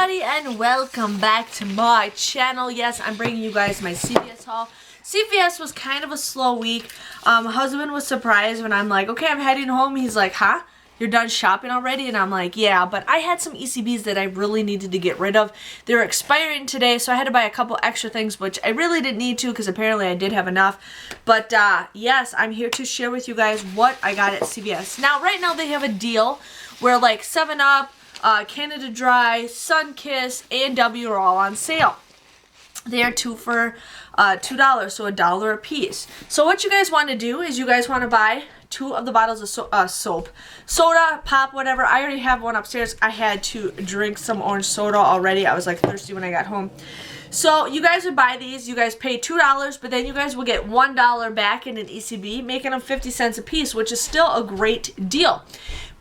everybody, and welcome back to my channel. Yes, I'm bringing you guys my CVS haul. CVS was kind of a slow week. My husband was surprised when I'm like, okay, I'm heading home. He's like, huh? You're done shopping already? And I'm like, yeah, but I had some ECBs that I really needed to get rid of. They were expiring today, so I had to buy a couple extra things, which I really didn't need to because apparently I did have enough. But yes, I'm here to share with you guys what I got at CVS. Now, right now they have a deal where like 7-Up, Canada Dry, Sunkist, A&W are all on sale. They are two for $2, so $1 a piece. So what you guys want to do is you guys want to buy 2 of the bottles of soap. Soda, pop, whatever. I already have one upstairs. I had to drink some orange soda already. I was like thirsty when I got home. So you guys would buy these. You guys pay $2, but then you guys will get $1 back in an ECB, making them 50 cents a piece, which is still a great deal.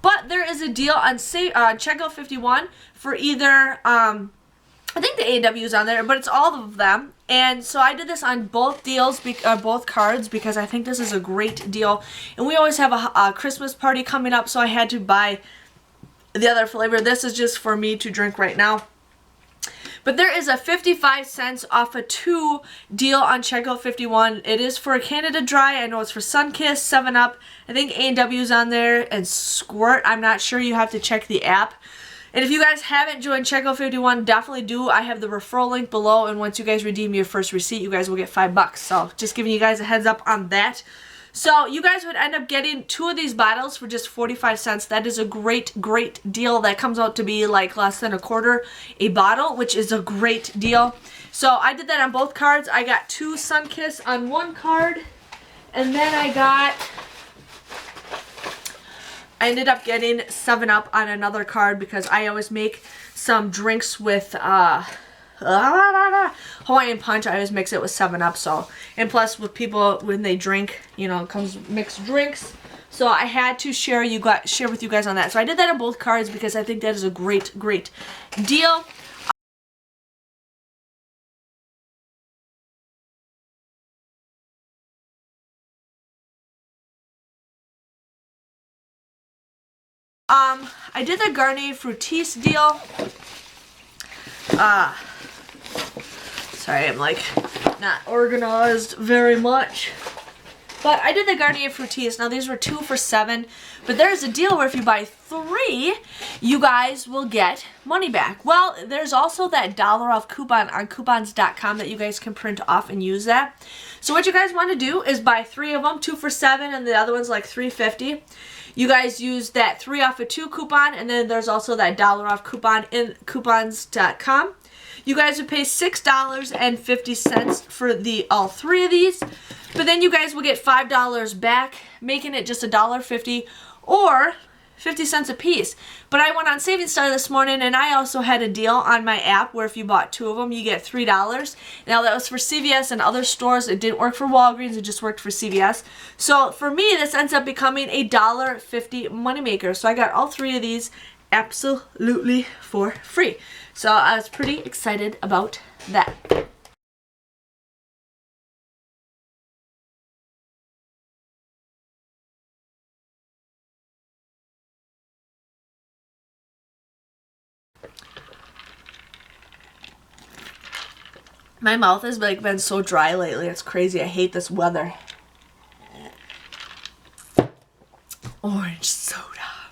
But there is a deal on Checkout 51 for either, I think the A&W is on there, but it's all of them. And so I did this on both deals, both cards, because I think this is a great deal. And we always have a Christmas party coming up, so I had to buy the other flavor. This is just for me to drink right now. But there is a 55 cents off a 2 deal on Checkout 51. It is for Canada Dry. I know it's for Sunkist, 7-Up. I think A&W is on there, and Squirt. I'm not sure. You have to check the app. And if you guys haven't joined Checkout 51, definitely do. I have the referral link below, and once you guys redeem your first receipt, you guys will get $5. So just giving you guys a heads up on that. So you guys would end up getting 2 of these bottles for just 45 cents. That is a great, great deal. That comes out to be like less than a quarter a bottle, which is a great deal. So I did that on both cards. I got 2 Sunkist on one card, and then I ended up getting 7-Up on another card because I always make some drinks with Hawaiian Punch. I always mix it with 7-Up. So, and plus with people when they drink, you know, it comes mixed drinks. So I had to share with you guys on that. So I did that on both cards because I think that is a great, great deal. I did the Garnier Fructis deal. Sorry, I'm like not organized very much. But I did the Garnier Fructis. Now these were 2 for $7. But there's a deal where if you buy 3, you guys will get money back. Well, there's also that $1 off coupon on coupons.com that you guys can print off and use that. So what you guys want to do is buy 3 of them, 2 for $7, and the other one's like $3.50. You guys use that 3 off of 2 coupon, and then there's also that $1 off coupon in coupons.com. You guys would pay $6.50 for all 3 of these, but then you guys will get $5 back, making it just $1.50 or 50 cents a piece. But I went on Savings Star this morning, and I also had a deal on my app where if you bought 2 of them, you get $3. Now that was for CVS and other stores. It didn't work for Walgreens. It just worked for CVS. So for me, this ends up becoming a $1.50 moneymaker. So I got all 3 of these absolutely for free. So I was pretty excited about that. My mouth has like been so dry lately. It's crazy. I hate this weather. Orange soda.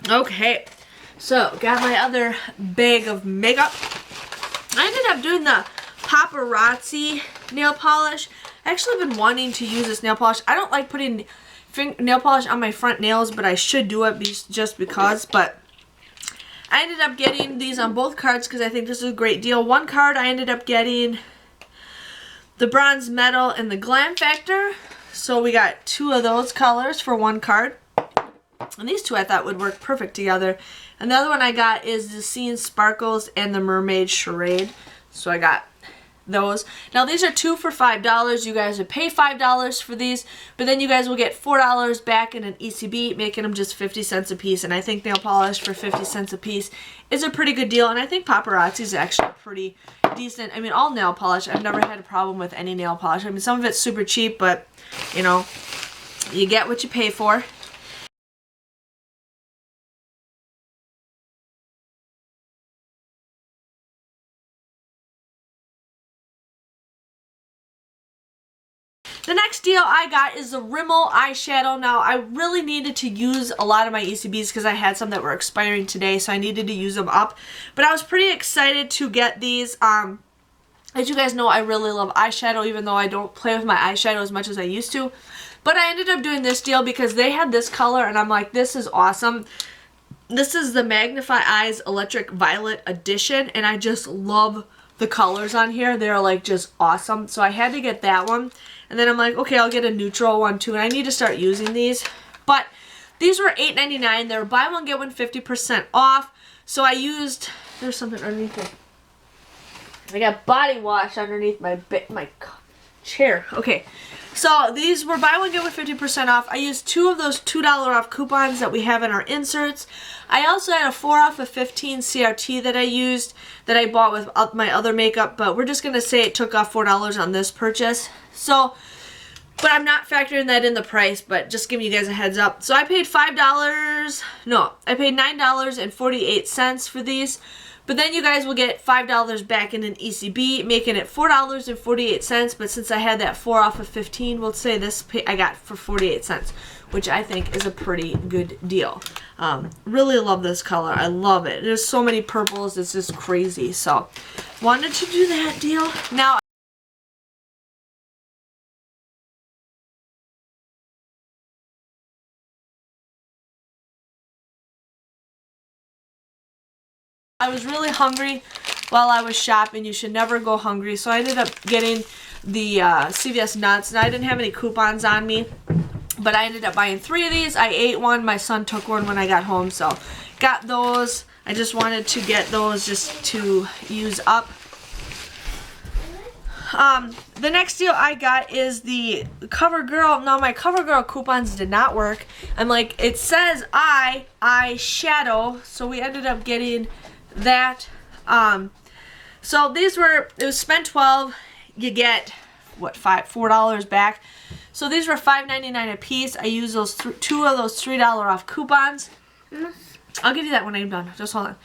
Okay. So, got my other bag of makeup. I ended up doing the Paparazzi nail polish. I actually been wanting to use this nail polish. I don't like putting nail polish on my front nails, but I should do it just because. But I ended up getting these on both cards because I think this is a great deal. One card I ended up getting the Bronze Medal and the Glam Factor. So we got 2 of those colors for one card. And these 2 I thought would work perfect together. And the other one I got is the Scene Sparkles and the Mermaid Charade. So I got those. Now these are 2 for $5. You guys would pay $5 for these, but then you guys will get $4 back in an ECB, making them just 50 cents a piece. And I think nail polish for 50 cents a piece is a pretty good deal. And I think Paparazzi is actually pretty decent. I mean, all nail polish, I've never had a problem with any nail polish. I mean, some of it's super cheap, but you know, you get what you pay for. next deal I got is the Rimmel eyeshadow. Now, I really needed to use a lot of my ECBs because I had some that were expiring today, so I needed to use them up. But I was pretty excited to get these. As you guys know, I really love eyeshadow, even though I don't play with my eyeshadow as much as I used to. But I ended up doing this deal because they had this color, and I'm like, this is awesome. This is the Magnify Eyes Electric Violet Edition, and I just love the colors on here. They're like just awesome. So I had to get that one. And then I'm like, okay, I'll get a neutral one too. And I need to start using these. But these were $8.99. They were buy one, get one 50% off. So I used, there's something underneath it. I got body wash underneath my chair. Okay. So these were buy one, get one 50% off. I used 2 of those $2 off coupons that we have in our inserts. I also had a 4 off of 15 CRT that I used, that I bought with my other makeup, but we're just going to say it took off $4 on this purchase. So, but I'm not factoring that in the price, but just giving you guys a heads up. So I paid I paid $9.48 for these. But then you guys will get $5 back in an ECB, making it $4.48. But since I had that 4 off of 15, we'll say this I got for 48 cents, which I think is a pretty good deal. Really love this color. I love it. There's so many purples. It's just crazy. So wanted to do that deal. Now, I was really hungry while I was shopping. You should never go hungry. So I ended up getting the CVS nuts. And I didn't have any coupons on me, but I ended up buying 3 of these. I ate one. My son took one when I got home. So got those. I just wanted to get those just to use up. The next deal I got is the Covergirl. Now, my Covergirl coupons did not work. I'm like, it says eyeshadow. So we ended up getting that. So these were, it was spend 12, you get what, $4 back. So these were $5.99 a piece. I used those 2 of those $3 off coupons. I'll give you that when I'm done. Just hold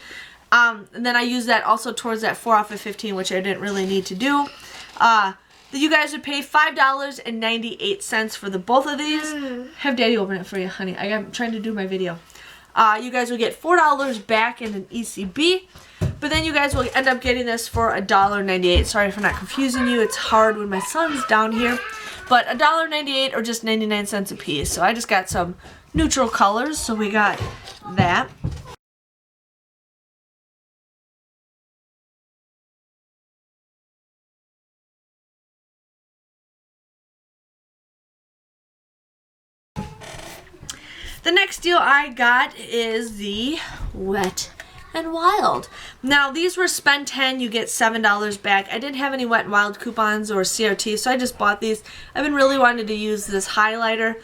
on. And then I used that also towards that 4 off of 15, which I didn't really need to do. You guys would pay $5.98 for the both of these. Have Daddy open it for you, honey. I'm trying to do my video. You guys will get $4 back in an ECB, but then you guys will end up getting this for $1.98. Sorry for not confusing you. It's hard when my son's down here, but $1.98 or just 99 cents a piece. So I just got some neutral colors, so we got that. The next deal I got is the Wet and Wild. Now, these were spend 10, you get $7 back. I didn't have any Wet and Wild coupons or CRT, so I just bought these. I've been really wanting to use this highlighter,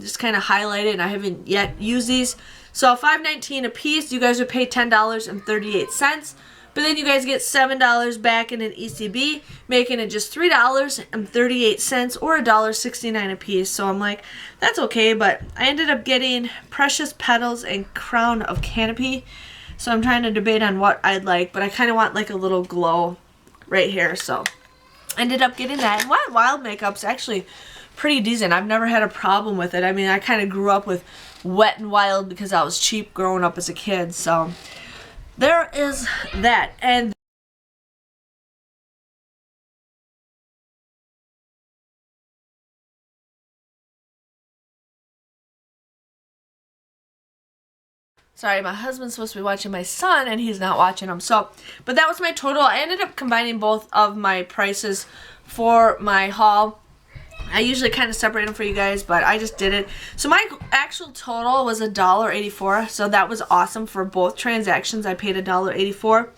just kind of highlight it, and I haven't yet used these. So $5.19 a piece, you guys would pay $10.38. But then you guys get $7 back in an ECB, making it just $3.38 or $1.69 a piece. So I'm like, that's okay, but I ended up getting Precious Petals and Crown of Canopy. So I'm trying to debate on what I'd like, but I kind of want like a little glow right here. So I ended up getting that. And Wet n Wild makeup's actually pretty decent. I've never had a problem with it. I mean, I kind of grew up with Wet n Wild because I was cheap growing up as a kid. So there is that. And sorry, my husband's supposed to be watching my son and he's not watching him. So, but that was my total. I ended up combining both of my prices for my haul. I usually kind of separate them for you guys, but I just did it. So my actual total was $1.84. So that was awesome for both transactions. I paid $1.84.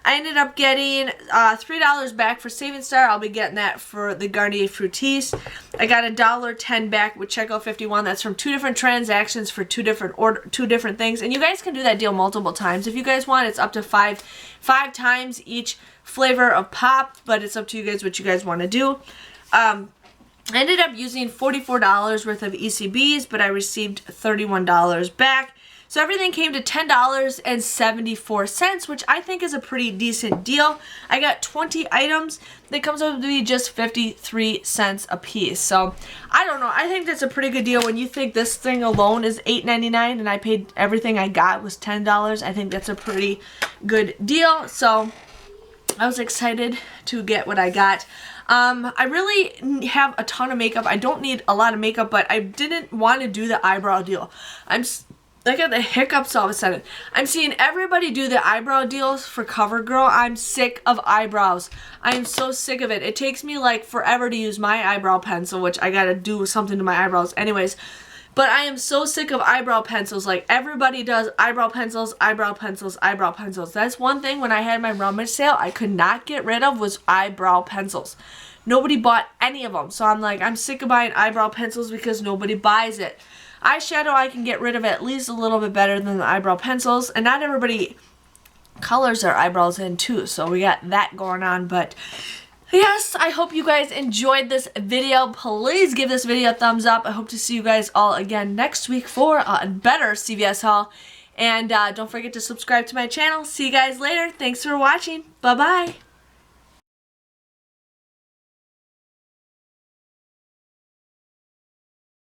I ended up getting $3 back for Saving Star. I'll be getting that for the Garnier Fructis. I got $1.10 back with Checkout 51. That's from 2 different transactions for 2 different things. And you guys can do that deal multiple times. If you guys want, it's up to five times each flavor of pop, but it's up to you guys what you guys want to do. I ended up using $44 worth of ECBs, but I received $31 back. So everything came to $10.74, which I think is a pretty decent deal. I got 20 items. That comes up to be just 53 cents a piece. So I don't know. I think that's a pretty good deal when you think this thing alone is $8.99 and I paid everything I got was $10. I think that's a pretty good deal. So I was excited to get what I got. I really have a ton of makeup. I don't need a lot of makeup, but I didn't want to do the eyebrow deal. I got the hiccups all of a sudden. I'm seeing everybody do the eyebrow deals for Covergirl. I'm sick of eyebrows. I am so sick of it. It takes me like forever to use my eyebrow pencil, which I gotta do something to my eyebrows anyways. But I am so sick of eyebrow pencils. Like, everybody does eyebrow pencils, eyebrow pencils, eyebrow pencils. That's one thing when I had my rummage sale I could not get rid of was eyebrow pencils. Nobody bought any of them. So I'm like, I'm sick of buying eyebrow pencils because nobody buys it. Eyeshadow I can get rid of at least a little bit better than the eyebrow pencils. And not everybody colors their eyebrows in too. So we got that going on. But yes, I hope you guys enjoyed this video. Please give this video a thumbs up. I hope to see you guys all again next week for a better CVS haul. And don't forget to subscribe to my channel. See you guys later. Thanks for watching. Bye-bye.